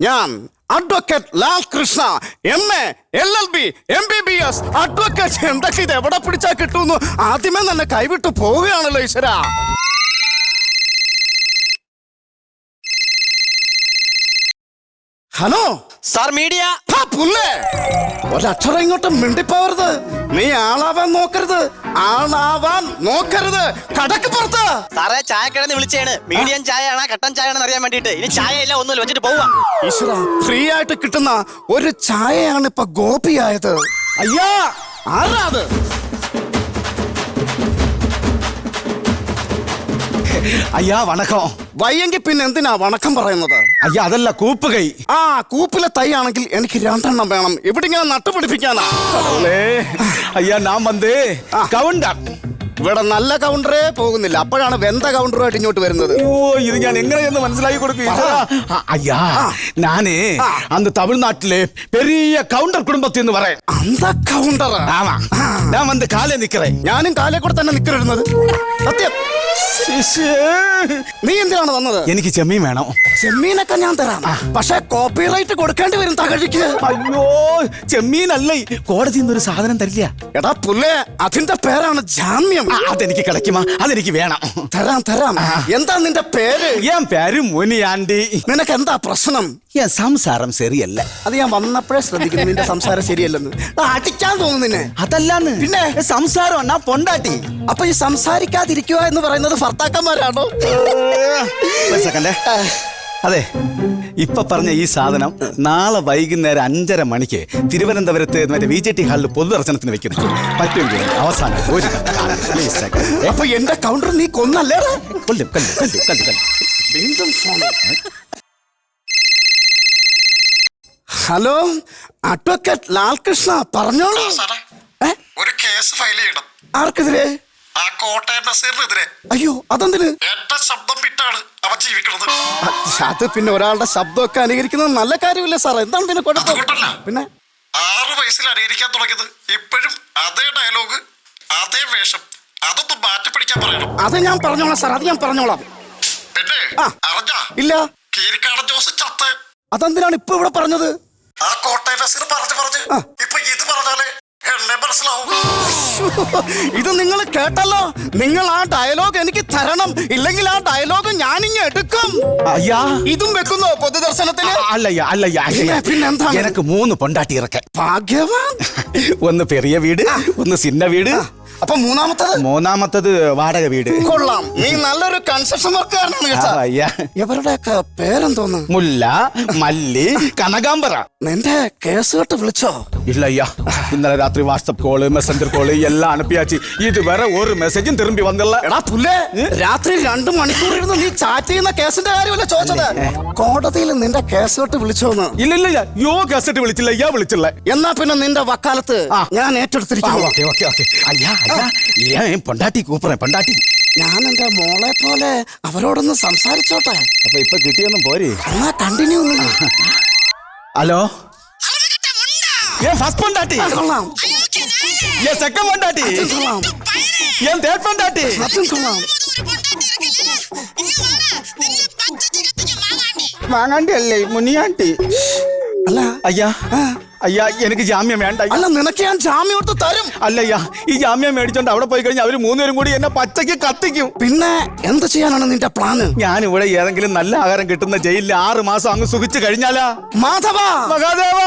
ഞാൻ advocate Lal Krishna MA LLB MBBS advocate. എന്തൊക്കെ ഇത് എവിടെ പിടിച്ചാൽ കിട്ടുന്നു? ആദ്യമേ തന്നെ കൈവിട്ട് പോവുകയാണല്ലോ ഈശ്വര. Hello sir, media. പുല്ലേ ഒരക്ഷരം ഇങ്ങോട്ട് മിണ്ടിപ്പോവരുത്. നീ ആളാവാൻ നോക്കരുത്. കടക്ക് പുറത്ത്. സാറേ, ചായക്കടന്ന് വിളിച്ചാണ്. മീഡിയം ചായയാണോ കട്ടൻ ചായയാണെന്ന് അറിയാൻ വേണ്ടിട്ട്. ഇനി ചായയില്ല, ഒന്നുമില്ല, വെച്ചിട്ട് പോവാ. ഈശ്വര, ഫ്രീ ആയിട്ട് കിട്ടുന്ന ഒരു ചായയാണ് ഇപ്പൊ ഗോപിയായത്. അയ്യാ, ആരാ അത്? ஐயா வணக்கம். വയ്യെങ്കിൽ പിന്നെ എന്തിനാ വണക്കം പറയുന്നത്? ஐயா അതല്ല കൂപ്പുകൈ. ആ കൂപ്പിലെ തൈ ആണെങ്കിൽ എനിക്ക് 2 എണ്ണം വേണം. ഇവിടെ ഇങ്ങനെ നട്ടുപിടിപ്പിക്കാനാ. ஐயா நான் வந்து കൗണ്ടർ. ഇവിടെ നല്ല കൗണ്ടറേ പോകുന്നില്ല. അപ്പോഴാണ് വെന്ത കൗണ്ടറുമായിട്ട് ഇങ്ങോട്ട് വരുന്നത്. ഓ, ഇത് ഞാൻ എങ്ങനെയെന്ന് മനസ്സിലാക്കി കൊടുക്കും. ஐயா நானே அந்த தமிழ்நாட்டிலே பெரிய கவுண்டர் குடும்பத்தில் இருந்து வரேன். அந்த കൗണ്ടർ? ஆமா, நான் வந்து காலே நிக்கிறேன். ഞാനും കാലേ കൂടെ തന്നെ നിക്കരുന്നത്. സത്യം. നീ എന്തിനാണ് വന്നത്? എനിക്ക് ചെമ്മീൻ വേണം. ചെമ്മീനൊക്കെ ഞാൻ തരാം, പക്ഷെ കോപ്പിറൈറ്റ് കൊടുക്കേണ്ടി വരും തകഴിക്ക്. അയ്യോ, ചെമ്മീനല്ലേ, കോടതിയിൽ നിന്ന് ഒരു സാധനം തരില്ല. എടാ പുല്ലേ, അതിന്റെ പേരാണ് ജാമ്യം. അതെനിക്ക് കിടക്കുമാ, അതെനിക്ക് വേണം. തരാം. എന്താ നിന്റെ പേര്? എൻ പേര് മുനിയാണ്ടി. നിനക്ക് എന്താ പ്രശ്നം? എൻ സംസാരം ശരിയല്ല. അത് ഞാൻ വന്നപ്പോഴേ ശ്രദ്ധിക്കുന്നു, നിന്റെ സംസാരം ശരിയല്ലെന്ന്. അടിക്കാൻ തോന്നുന്നു നിന്നെ. അതല്ലാന്ന്, പിന്നെ സംസാരം എന്നാ പൊണ്ടാട്ടി. അപ്പൊ ഈ സംസാരിക്കാതിരിക്കുക എന്ന് പറയുന്നത് ഭർത്താക്കന്മാരാണോ? അതെ, ഇപ്പൊ പറഞ്ഞ ഈ സാധനം നാളെ വൈകുന്നേരം 5:30 മണിക്ക് തിരുവനന്തപുരത്ത് മറ്റേ VJT ഹാളിൽ പൊതുദർശനത്തിന് വെക്കുന്നു. പറ്റുമെങ്കിൽ അവസാനം അപ്പൊ എന്റെ കൗണ്ടർ നീ കൊന്നല്ലേ? കൊല്ലും. വീണ്ടും phone. Hello, advocate Lal Krishna, പറഞ്ഞോളൂ. ഒരു കേസ് ഫയൽ ചെയ്യണം. ആർക്കെതിരെ? ആ കോട്ടയം നസീറിനെതിരെ. അയ്യോ, അതെന്തിന്? എന്റെ ശബ്ദം വിട്ടാണ് അവൻ ജീവിക്കുന്നത്. അത് പിന്നെ ഒരാളുടെ ശബ്ദമൊക്കെ അനുകരിക്കുന്നത് നല്ല കാര്യമില്ല സാർ. എന്താണ് പിന്നെ കുഴപ്പം? അതുകൊണ്ടല്ല, പിന്നെ 6 വയസ്സിൽ അനുകരിക്കാൻ തുടങ്ങിയത്. ഇപ്പോഴും അതേ ഡയലോഗ്, അതേ വേഷം. അതൊന്നും മാറ്റി പിടിക്കാൻ പറയണം. അത് ഞാൻ പറഞ്ഞോളാം സാർ, അത് ഞാൻ പറഞ്ഞോളാം. പിന്നെ അറിഞ്ഞ ഇല്ല, കീരിക്കാടൻ ജോസ് ചത്ത്. അതെന്തിനാണ് ഇപ്പൊ ഇവിടെ പറഞ്ഞത്? ആ കോട്ടയം നസീർ പറഞ്ഞ് ഇപ്പൊ ഇത് പറഞ്ഞാലേ എന്നെ മനസ്സിലാവും. ഇത് നിങ്ങൾ കേട്ടല്ലോ. നിങ്ങൾ ആ ഡയലോഗ് എനിക്ക് തരണം, ഇല്ലെങ്കിൽ ആ ഡയലോഗ് ഞാനിങ്ങ് എടുക്കും. അയ്യാ, ഇതും വെക്കുന്നോ പൊതുദർശനത്തിന്? അല്ലയ്യ, പിന്നെന്താ? എനിക്ക് 3 പൊണ്ടാട്ടി ഇറക്കാൻ. ഭാഗ്യവാൻ. ഒന്ന് പെരിയ വീട്, ഒന്ന് സിന്ന വീട്, അപ്പൊ മൂന്നാമത്തത് വാടക വീട്. കൊള്ളാം, നീ നല്ലൊരു കൺസ്ട്രക്ഷൻ വർക്കാരനാണ് കേട്ടോ. ഇവരുടെയൊക്കെ പേരെന്തോന്ന്? മുല്ല, മല്ലി, കനകാംബര. നിന്റെ കേസ് കേട്ട് വിളിച്ചോ? ഇല്ലയ്യ, ഇന്നലെ രാത്രി വാട്സപ്പ് കോള്, മെസ്സഞ്ചർ കോള് എല്ലാം അനുപ്പിയാച്ച് ഇതുവരെ ഒരു മെസ്സേജും തിരുമ്പി വന്നില്ല. എടാ പുല്ലേ, രാത്രി 2 മണിക്കൂർ ഇരുന്ന് നീ ചാറ്റ് ചെയ്യുന്ന കേസിന്റെ കാര്യമല്ല ചോദിച്ചത്. കോടതിയിൽ നിന്റെ കേസ് കേട്ട് വിളിച്ചോന്ന്? ഇല്ല, കേസിട്ട് വിളിച്ചില്ല. വിളിച്ചില്ല. എന്നാ പിന്നെ നിന്റെ വക്കാലത്ത് ഞാൻ ഏറ്റെടുത്തിരിക്കുന്നു. അയ്യാ, പൊണ്ടാട്ടി കൂപ്പറേ, പൊണ്ടാട്ടി. ഞാൻ എന്റെ മോളെ പോലെ അവരോടൊന്ന് സംസാരിച്ചോട്ടെ. അപ്പൊ ഇപ്പൊ കിട്ടിയൊന്നും പോരെ. എന്നാ കണ്ടിന്യൂ. ഹലോ, ഫസ്റ്റ് പൊണ്ടാട്ടി, കൊള്ളാം. സെക്കൻഡ് പൊണ്ടാട്ടി, കൊള്ളാം. തേർഡ് പൊണ്ടാട്ടി. മാങ്ങാണ്ടി അല്ലേ, മുനിയാണ്ടി. അല്ല അയ്യാ, എനിക്ക് ജാമ്യം വേണ്ട. അല്ല, നിനക്ക് ഞാൻ ജാമ്യം എടുത്ത് തരും. അല്ലയ്യാ, ഈ ജാമ്യം മേടിച്ചോണ്ട് അവിടെ പോയി കഴിഞ്ഞാൽ അവര് 3 പേരും കൂടി എന്നെ പച്ചയ്ക്ക് കത്തിക്കും. പിന്നെ എന്ത് ചെയ്യാനാണ് നിന്റെ പ്ലാന്? ഞാൻ ഇവിടെ ഏതെങ്കിലും നല്ല ആഹാരം കിട്ടുന്ന ജയിലിൽ 6 മാസം അങ്ങ് സുഖിച്ചു കഴിഞ്ഞാലാ. മാധവ, മഹാദേവ.